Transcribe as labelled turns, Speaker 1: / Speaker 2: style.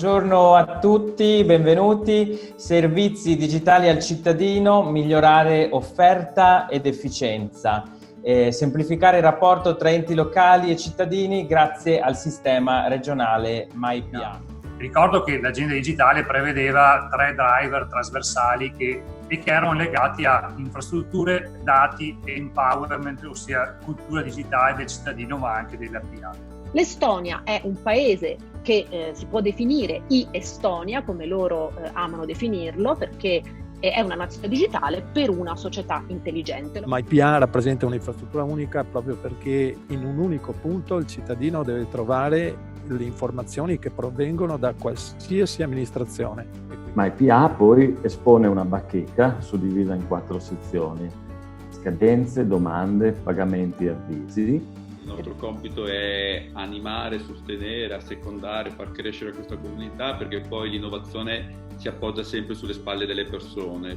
Speaker 1: Buongiorno a tutti, benvenuti. Servizi digitali al cittadino, migliorare offerta ed efficienza. Semplificare il rapporto tra enti locali e cittadini grazie al sistema regionale MyPA.
Speaker 2: Ricordo che l'agenda digitale prevedeva 3 driver trasversali che erano legati a infrastrutture, dati e empowerment, ossia cultura digitale del cittadino ma anche della PA.
Speaker 3: L'Estonia è un paese che si può definire e-Estonia, come loro amano definirlo, perché è una nazione digitale per una società intelligente.
Speaker 4: MyPA rappresenta un'infrastruttura unica proprio perché in un unico punto il cittadino deve trovare le informazioni che provengono da qualsiasi amministrazione.
Speaker 5: MyPA poi espone una bacheca suddivisa in 4 sezioni: scadenze, domande, pagamenti e avvisi.
Speaker 6: Il nostro compito è animare, sostenere, assecondare, far crescere questa comunità, perché poi l'innovazione si appoggia sempre sulle spalle delle persone.